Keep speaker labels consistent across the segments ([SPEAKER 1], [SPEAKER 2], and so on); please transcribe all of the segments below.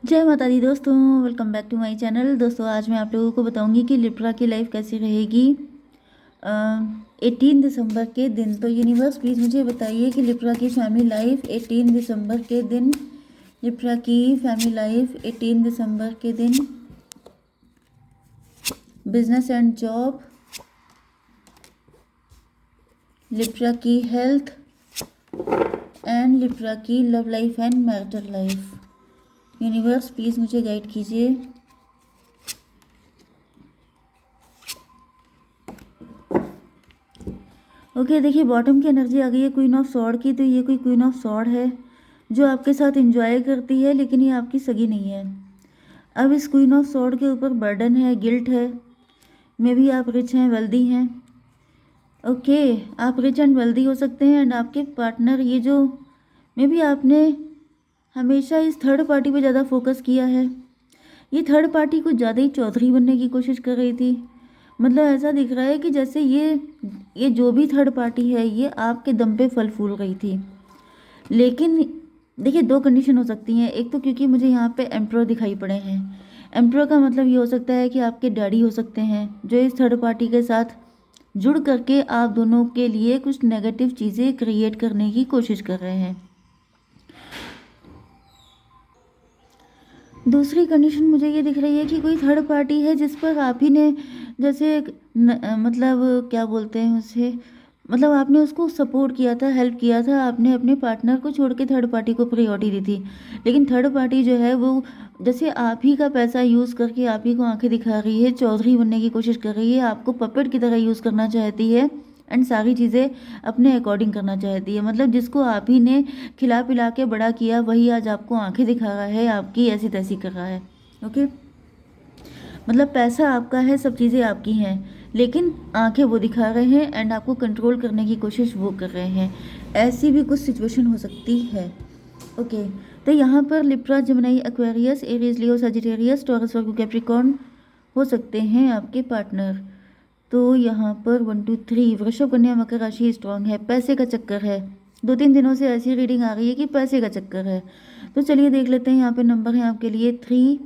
[SPEAKER 1] जय माता दी दोस्तों, welcome back to my channel. दोस्तों आज मैं आप लोगों को बताऊंगी कि लिब्रा की लाइफ कैसी रहेगी 18 दिसंबर के दिन। तो यूनिवर्स प्लीज़ मुझे बताइए कि लिब्रा की फैमिली लाइफ 18 दिसंबर के दिन, लिब्रा की फैमिली लाइफ 18 दिसंबर के दिन, बिजनेस एंड जॉब, लिब्रा की हेल्थ एंड लिब्रा की love life and marital life. Universe please मुझे गाइड कीजिए। ओके देखिए, बॉटम की एनर्जी आ गई है क्वीन ऑफ सॉर्ड की। तो ये कोई क्वीन ऑफ सॉर्ड है जो आपके साथ एंजॉय करती है, लेकिन ये आपकी सगी नहीं है। अब इस क्वीन ऑफ सॉर्ड के ऊपर बर्डन है, गिल्ट है। मे भी आप रिच हैं, वेल्दी हैं। ओके, आप रिच एंड वेल्दी हो सकते हैं एंड आपके पार्टनर, ये जो मे भी आपने हमेशा इस थर्ड पार्टी पे ज़्यादा फोकस किया है। ये थर्ड पार्टी कुछ ज़्यादा ही चौधरी बनने की कोशिश कर रही थी। मतलब ऐसा दिख रहा है कि जैसे ये जो भी थर्ड पार्टी है ये आपके दम पे फल फूल रही थी। लेकिन देखिए, दो कंडीशन हो सकती हैं। एक तो क्योंकि मुझे यहाँ पे एम्प्रो दिखाई पड़े हैं। एम्प्रो का मतलब ये हो सकता है कि आपके डैडी हो सकते हैं जो इस थर्ड पार्टी के साथ जुड़ करके आप दोनों के लिए कुछ नेगेटिव चीज़ें क्रिएट करने की कोशिश कर रहे हैं। दूसरी कंडीशन मुझे ये दिख रही है कि कोई थर्ड पार्टी है जिस पर आप ही ने जैसे मतलब क्या बोलते हैं उसे, मतलब आपने उसको सपोर्ट किया था, हेल्प किया था। आपने अपने पार्टनर को छोड़ के थर्ड पार्टी को प्रायोरिटी दी थी। लेकिन थर्ड पार्टी जो है वो जैसे आप ही का पैसा यूज़ करके आप ही को आंखें दिखा रही है, चौधरी बनने की कोशिश कर रही है, आपको पपेट की तरह यूज़ करना चाहती है एंड सारी चीज़ें अपने अकॉर्डिंग करना चाहती है। मतलब जिसको आप ही ने खिला पिला के बड़ा किया वही आज आपको आंखें दिखा रहा है, आपकी ऐसी तैसी कर रहा है। ओके, मतलब पैसा आपका है, सब चीज़ें आपकी हैं, लेकिन आंखें वो दिखा रहे हैं एंड आपको कंट्रोल करने की कोशिश वो कर रहे हैं। ऐसी भी कुछ सिचुएशन हो सकती है। ओके, तो यहाँ पर लिब्रा, जेमिनी, एक्वेरियस, एरीज, लियो, सजिटेरियस, टॉरस, वर्गो, कैप्रिकॉर्न हो सकते हैं आपके पार्टनर। तो यहाँ पर 1 2 3 वृषभ, कन्या, मकर राशि स्ट्रांग है। पैसे का चक्कर है। 2 3 दिनों से ऐसी रीडिंग आ रही है कि पैसे का चक्कर है। तो चलिए देख लेते हैं। यहाँ पे नंबर है आपके लिए 3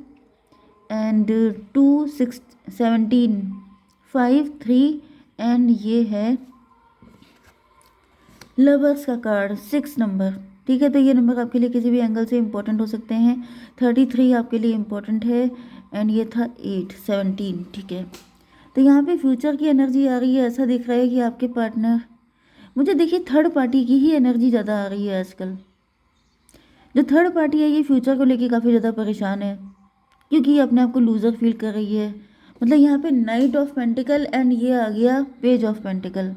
[SPEAKER 1] एंड 2 6 17 5 3 एंड ये है लवर्स का कार्ड 6 नंबर। ठीक है, तो ये नंबर आपके लिए किसी भी एंगल से इंपॉर्टेंट हो सकते हैं। 33 आपके लिए इंपॉर्टेंट है एंड ये था 8 17। ठीक है, तो यहाँ पे फ्यूचर की एनर्जी आ रही है। ऐसा दिख रहा है कि आपके पार्टनर, मुझे देखिए थर्ड पार्टी की ही एनर्जी ज़्यादा आ रही है आजकल। जो थर्ड पार्टी है ये फ्यूचर को लेके काफ़ी ज़्यादा परेशान है, क्योंकि ये अपने आप को लूज़र फील कर रही है। मतलब यहाँ पे नाइट ऑफ पेंटिकल एंड ये आ गया पेज ऑफ पेंटिकल।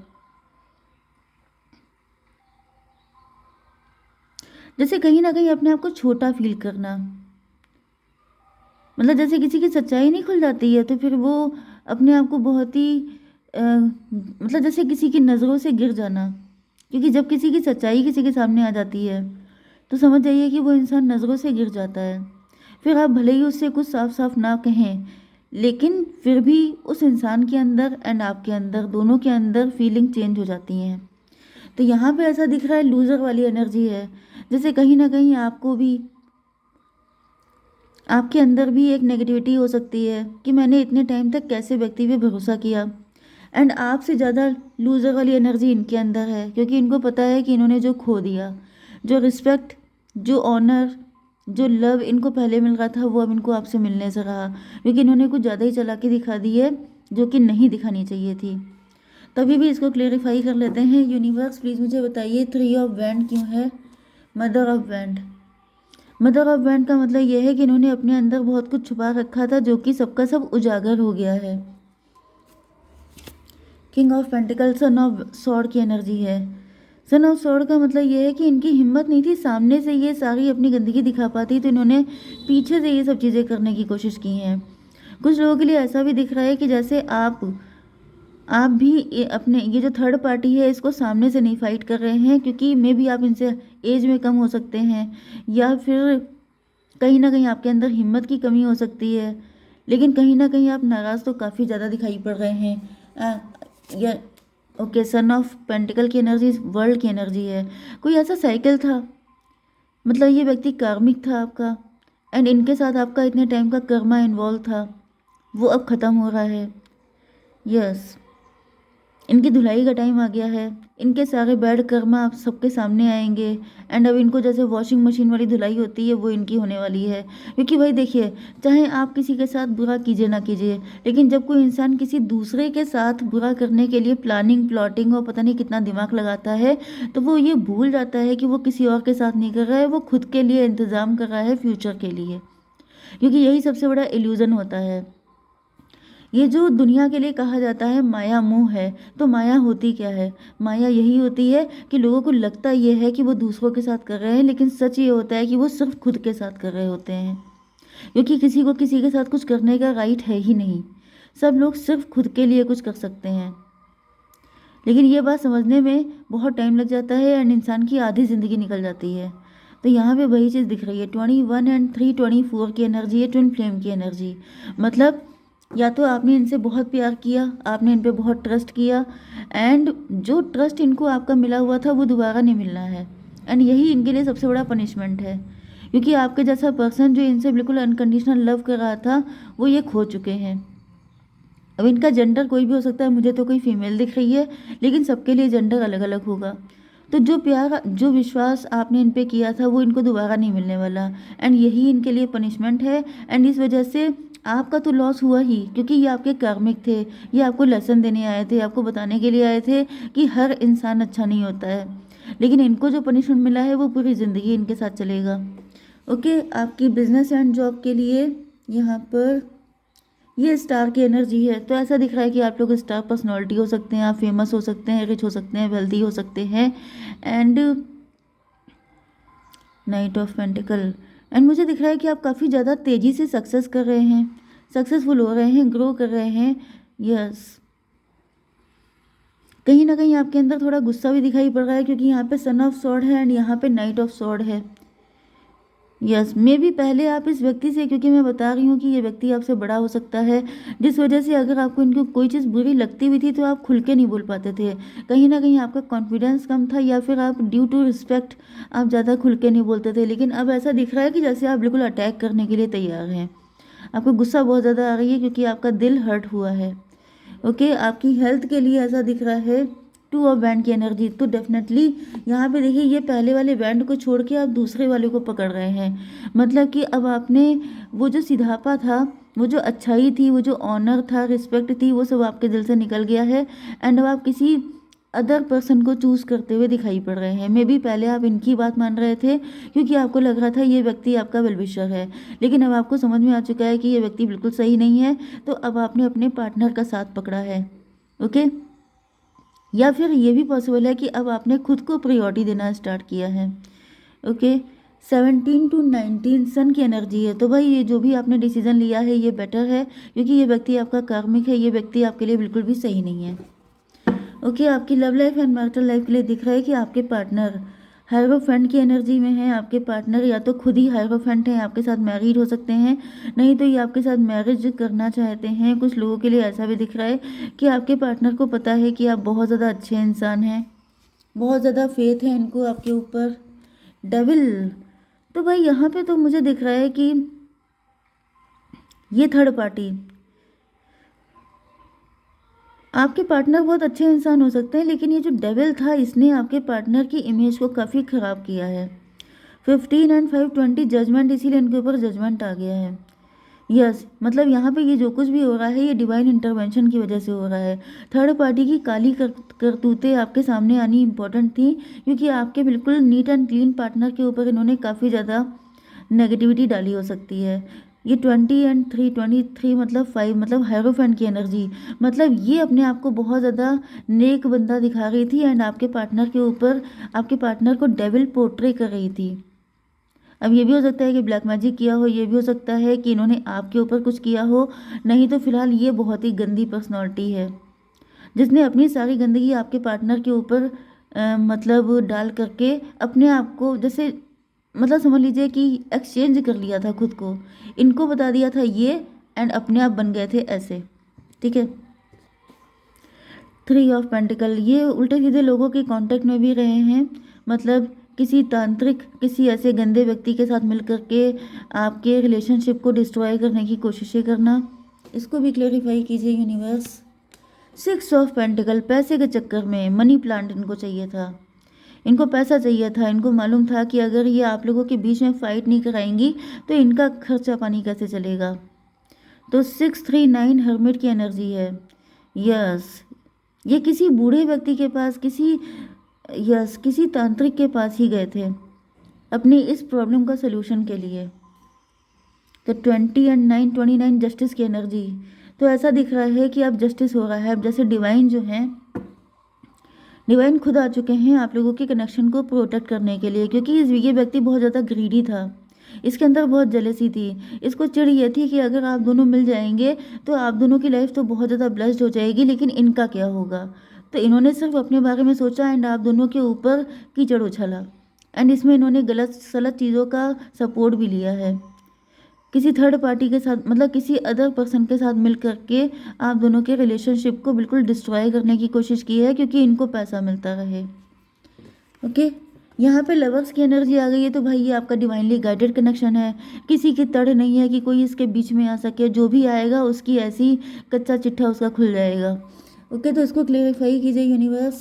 [SPEAKER 1] जैसे कहीं ना कहीं अपने आप को छोटा फील करना। मतलब जैसे किसी की सच्चाई नहीं खुल जाती है तो फिर वो अपने आप को बहुत ही मतलब जैसे किसी की नज़रों से गिर जाना। क्योंकि जब किसी की सच्चाई किसी के सामने आ जाती है तो समझ जाइए कि वो इंसान नज़रों से गिर जाता है। फिर आप भले ही उससे कुछ साफ साफ ना कहें, लेकिन फिर भी उस इंसान के अंदर एंड आपके अंदर, दोनों के अंदर फीलिंग चेंज हो जाती हैं। तो यहाँ पे ऐसा दिख रहा है लूज़र वाली एनर्जी है। जैसे कहीं ना कहीं आपको भी, आपके अंदर भी एक नेगेटिविटी हो सकती है कि मैंने इतने टाइम तक कैसे व्यक्ति पे भरोसा किया। एंड आपसे ज़्यादा लूज़र वाली एनर्जी इनके अंदर है, क्योंकि इनको पता है कि इन्होंने जो खो दिया, जो रिस्पेक्ट, जो ऑनर, जो लव इनको पहले मिल रहा था वो अब इनको आपसे मिलने से रहा, क्योंकि इन्होंने कुछ ज़्यादा ही चालाकी दिखा दी है जो कि नहीं दिखानी चाहिए थी। तभी भी इसको क्लेरिफाई कर लेते हैं। यूनिवर्स प्लीज़ मुझे बताइए 3 ऑफ वैंड क्यों है mother of wand. Mother of wand का मतलब यह है कि इन्होंने अपने अंदर बहुत कुछ छुपा रखा था जो कि सबका सब उजागर हो गया है। King of pentacle, son of sword की एनर्जी है। सन ऑफ सॉर्ड का मतलब यह है कि इनकी हिम्मत नहीं थी सामने से ये सारी अपनी गंदगी दिखा पाती, तो इन्होंने पीछे से ये सब चीज़ें करने की कोशिश की हैं। कुछ लोगों के लिए ऐसा भी दिख रहा है कि जैसे आप भी अपने ये जो थर्ड पार्टी है इसको सामने से नहीं फाइट कर रहे हैं, क्योंकि मे भी आप इनसे एज में कम हो सकते हैं, या फिर कहीं ना कहीं आपके अंदर हिम्मत की कमी हो सकती है। लेकिन कहीं ना कहीं आप नाराज़ तो काफ़ी ज़्यादा दिखाई पड़ रहे हैं। या ओके, सन ऑफ पेंटिकल की एनर्जी वर्ल्ड की एनर्जी है। कोई ऐसा साइकिल था, मतलब ये व्यक्ति कार्मिक था आपका एंड इनके साथ आपका इतने टाइम का कर्मा इन्वॉल्व था, वो अब ख़त्म हो रहा है। यस, इनकी धुलाई का टाइम आ गया है। इनके सारे बैड कर्मा आप सबके सामने आएंगे। एंड अब इनको जैसे वॉशिंग मशीन वाली धुलाई होती है वो इनकी होने वाली है। क्योंकि भाई देखिए, चाहे आप किसी के साथ बुरा कीजिए ना कीजिए, लेकिन जब कोई इंसान किसी दूसरे के साथ बुरा करने के लिए प्लानिंग प्लॉटिंग और पता नहीं कितना दिमाग लगाता है, तो वो ये भूल जाता है कि वो किसी और के साथ नहीं कर रहा है, वो खुद के लिए इंतज़ाम कर रहा है फ्यूचर के लिए। क्योंकि यही सबसे बड़ा इल्यूज़न होता है। ये जो दुनिया के लिए कहा जाता है माया मोह है, तो माया होती क्या है? माया यही होती है कि लोगों को लगता ये है कि वो दूसरों के साथ कर रहे हैं, लेकिन सच ये होता है कि वो सिर्फ खुद के साथ कर रहे होते हैं। क्योंकि किसी को किसी के साथ कुछ करने का राइट है ही नहीं। सब लोग सिर्फ खुद के लिए कुछ कर सकते हैं। लेकिन ये बात समझने में बहुत टाइम लग जाता है एंड इंसान की आधी ज़िंदगी निकल जाती है। तो यहाँ पे वही चीज़ दिख रही है। 21 एंड 324 की एनर्जी है, ट्विन फ्लेम की एनर्जी। मतलब या तो आपने इनसे बहुत प्यार किया, आपने इन पे बहुत ट्रस्ट किया, एंड जो ट्रस्ट इनको आपका मिला हुआ था वो दोबारा नहीं मिलना है। एंड यही इनके लिए सबसे बड़ा पनिशमेंट है। क्योंकि आपके जैसा पर्सन जो इनसे बिल्कुल अनकंडीशनल लव कर रहा था, वो ये खो चुके हैं। अब इनका जेंडर कोई भी हो सकता है, मुझे तो कोई फीमेल दिख रही है, लेकिन सबके लिए जेंडर अलग अलग होगा। तो जो प्यार जो विश्वास आपने इन पे किया था वो इनको दोबारा नहीं मिलने वाला। एंड यही इनके लिए पनिशमेंट है। एंड इस वजह से आपका तो लॉस हुआ ही, क्योंकि ये आपके कार्मिक थे। ये आपको लेसन देने आए थे, आपको बताने के लिए आए थे कि हर इंसान अच्छा नहीं होता है। लेकिन इनको जो पनिशमेंट मिला है वो पूरी ज़िंदगी इनके साथ चलेगा। ओके, आपकी बिजनेस एंड जॉब के लिए यहाँ पर ये स्टार की एनर्जी है। तो ऐसा दिख रहा है कि आप लोग स्टार पर्सनालिटी हो सकते हैं, आप फेमस हो सकते हैं, रिच हो सकते हैं, वेल्दी हो सकते हैं। And night of pentacle. And मुझे दिख रहा है कि आप काफ़ी ज़्यादा तेज़ी से सक्सेस कर रहे हैं, सक्सेसफुल हो रहे हैं, ग्रो कर रहे हैं। यस, कहीं ना कहीं आपके अंदर थोड़ा गुस्सा भी दिखाई पड़ रहा है, क्योंकि यहाँ पे सन ऑफ सॉर्ड है एंड यहाँ पे नाइट ऑफ सॉर्ड है। यस, मे भी पहले आप इस व्यक्ति से, क्योंकि मैं बता रही हूँ कि ये व्यक्ति आपसे बड़ा हो सकता है, जिस वजह से अगर आपको इनको कोई चीज़ बुरी लगती भी थी तो आप खुल के नहीं बोल पाते थे। कहीं ना कहीं आपका कॉन्फिडेंस कम था, या फिर आप ड्यू टू रिस्पेक्ट आप ज़्यादा खुल के नहीं बोलते थे। लेकिन अब ऐसा दिख रहा है कि जैसे आप बिल्कुल अटैक करने के लिए तैयार हैं। आपको गुस्सा बहुत ज़्यादा आ रही है, क्योंकि आपका दिल हर्ट हुआ है। ओके, आपकी हेल्थ के लिए ऐसा दिख रहा है 2 ऑफ बैंड की एनर्जी। तो डेफिनेटली यहाँ पे देखिए, ये पहले वाले बैंड को छोड़ के आप दूसरे वाले को पकड़ रहे हैं। मतलब कि अब आपने वो जो सिधापा था, वो जो अच्छाई थी, वो जो ऑनर था, रिस्पेक्ट थी, वो सब आपके दिल से निकल गया है। एंड अब आप किसी अदर पर्सन को चूज़ करते हुए दिखाई पड़ रहे हैं। मे बी पहले आप इनकी बात मान रहे थे, क्योंकि आपको लग रहा था ये व्यक्ति आपका वेलविशर है। लेकिन अब आपको समझ में आ चुका है कि ये व्यक्ति बिल्कुल सही नहीं है। तो अब आपने अपने पार्टनर का साथ पकड़ा है। ओके, या फिर ये भी पॉसिबल है कि अब आपने खुद को प्रायोरिटी देना स्टार्ट किया है। ओके, 17 टू 19 सन की एनर्जी है। तो भाई ये जो भी आपने डिसीजन लिया है ये बेटर है, क्योंकि ये व्यक्ति आपका कार्मिक है, ये व्यक्ति आपके लिए बिल्कुल भी सही नहीं है। ओके, आपकी love life and marital life के लिए दिख रहा है कि आपके पार्टनर हायरोफेंट की एनर्जी में है। आपके पार्टनर या तो खुद ही हायरोफेंट हैं, आपके साथ मैरिड हो सकते हैं, नहीं तो ये आपके साथ मैरिज करना चाहते हैं। कुछ लोगों के लिए ऐसा भी दिख रहा है कि आपके पार्टनर को पता है कि आप बहुत ज़्यादा अच्छे इंसान हैं, बहुत ज़्यादा फेथ है इनको आपके ऊपर। डेविल। तो भाई यहाँ पे तो मुझे दिख रहा है कि ये थर्ड पार्टी, आपके पार्टनर बहुत अच्छे इंसान हो सकते हैं, लेकिन ये जो डेविल था इसने आपके पार्टनर की इमेज को काफ़ी ख़राब किया है। 15 एंड 520 जजमेंट, इसीलिए इनके ऊपर जजमेंट आ गया है। यस, मतलब यहाँ पे ये जो कुछ भी हो रहा है ये डिवाइन इंटरवेंशन की वजह से हो रहा है। थर्ड पार्टी की काली करतूतें आपके सामने आनी इम्पोर्टेंट थी, क्योंकि आपके बिल्कुल नीट एंड क्लीन पार्टनर के ऊपर इन्होंने काफ़ी ज़्यादा नेगेटिविटी डाली हो सकती है। ये 20 एंड 323 मतलब 5 मतलब हायरोफेंट की एनर्जी। मतलब ये अपने आप को बहुत ज़्यादा नेक बंदा दिखा रही थी एंड आपके पार्टनर के ऊपर, आपके पार्टनर को डेविल पोर्ट्रे कर रही थी। अब ये भी हो सकता है कि ब्लैक मैजिक किया हो, ये भी हो सकता है कि इन्होंने आपके ऊपर कुछ किया हो। नहीं तो फिलहाल ये बहुत ही गंदी पर्सनालिटी है, जिसने अपनी सारी गंदगी आपके पार्टनर के ऊपर मतलब डाल करके अपने आप को जैसे, मतलब समझ लीजिए कि एक्सचेंज कर लिया था खुद को। इनको बता दिया था ये, एंड अपने आप बन गए थे ऐसे। ठीक है, 3 ऑफ पेंटिकल, ये उल्टे सीधे लोगों के कांटेक्ट में भी रहे हैं। मतलब किसी तांत्रिक, किसी ऐसे गंदे व्यक्ति के साथ मिल कर के आपके रिलेशनशिप को डिस्ट्रॉय करने की कोशिशें करना, इसको भी क्लेरिफाई कीजिए यूनिवर्स। 6 ऑफ पेंटिकल, पैसे के चक्कर में मनी प्लांट इनको चाहिए था, इनको पैसा चाहिए था, इनको मालूम था कि अगर ये आप लोगों के बीच में फाइट नहीं कराएंगी तो इनका खर्चा पानी कैसे चलेगा। तो 639 हर्मिट की एनर्जी है। यस, ये किसी बूढ़े व्यक्ति के पास, किसी तांत्रिक के पास ही गए थे अपनी इस प्रॉब्लम का सलूशन के लिए। तो 20 एंड 9, 29 जस्टिस की एनर्जी। तो ऐसा दिख रहा है कि अब जस्टिस हो रहा है। अब जैसे डिवाइन जो हैं, डिवाइन खुद आ चुके हैं आप लोगों के कनेक्शन को प्रोटेक्ट करने के लिए, क्योंकि ये व्यक्ति बहुत ज़्यादा ग्रीडी था, इसके अंदर बहुत जेलसी थी, इसको चिढ़ ये थी कि अगर आप दोनों मिल जाएंगे तो आप दोनों की लाइफ तो बहुत ज़्यादा ब्लेस्ड हो जाएगी, लेकिन इनका क्या होगा। तो इन्होंने सिर्फ अपने बारे में सोचा एंड आप दोनों के ऊपर कीचड़ उछाला, एंड इसमें इन्होंने गलत सलत चीज़ों का सपोर्ट भी लिया है। किसी थर्ड पार्टी के साथ, मतलब किसी अदर पर्सन के साथ मिल करके आप दोनों के रिलेशनशिप को बिल्कुल डिस्ट्रॉय करने की कोशिश की है, क्योंकि इनको पैसा मिलता रहे। ओके, यहाँ पे लवर्स की एनर्जी आ गई है। तो भाई ये आपका डिवाइनली गाइडेड कनेक्शन है, किसी की तड़ नहीं है कि कोई इसके बीच में आ सके। जो भी आएगा उसकी ऐसी कच्चा चिट्ठा उसका खुल जाएगा। ओके, तो इसको क्लेरिफाई कीजिए यूनिवर्स।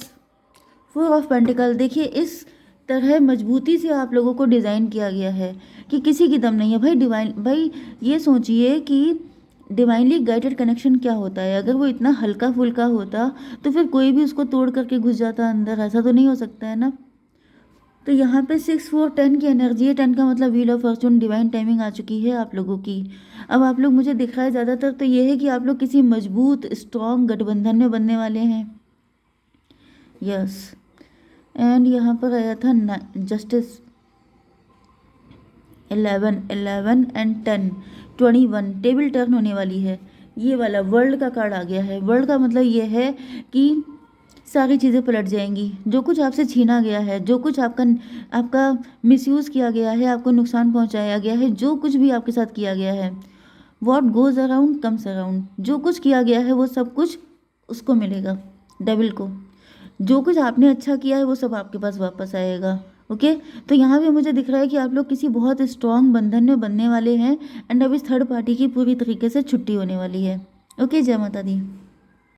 [SPEAKER 1] 4 ऑफ पेंटिकल, देखिए इस तरह मजबूती से आप लोगों को डिज़ाइन किया गया है कि किसी की दम नहीं है। भाई ये सोचिए कि डिवाइनली गाइडेड कनेक्शन क्या होता है। अगर वो इतना हल्का फुल्का होता तो फिर कोई भी उसको तोड़ करके घुस जाता अंदर, ऐसा तो नहीं हो सकता है ना। तो यहाँ पे 6, 4, 10 की एनर्जी है। 10 का मतलब wheel of fortune, divine timing आ चुकी है आप लोगों की। अब आप लोग, मुझे दिख रहा है ज़्यादातर तो ये है कि आप लोग किसी मजबूत स्ट्रॉन्ग गठबंधन में बनने वाले हैं। यस, एंड यहाँ पर आया था जस्टिस 11 एंड 10, 21, टेबल टर्न होने वाली है। ये वाला वर्ल्ड का कार्ड आ गया है। वर्ल्ड का मतलब ये है कि सारी चीज़ें पलट जाएंगी। जो कुछ आपसे छीना गया है, जो कुछ आपका मिसयूज़ किया गया है, आपको नुकसान पहुंचाया गया है, जो कुछ भी आपके साथ किया गया है, what goes around comes around, जो कुछ किया गया है वो सब कुछ उसको मिलेगा, डेविल को। जो कुछ आपने अच्छा किया है वो सब आपके पास वापस आएगा। ओके, तो यहाँ पे मुझे दिख रहा है कि आप लोग किसी बहुत स्ट्रॉन्ग बंधन में बनने वाले हैं, एंड अब इस थर्ड पार्टी की पूरी तरीके से छुट्टी होने वाली है। ओके, जय माता दी।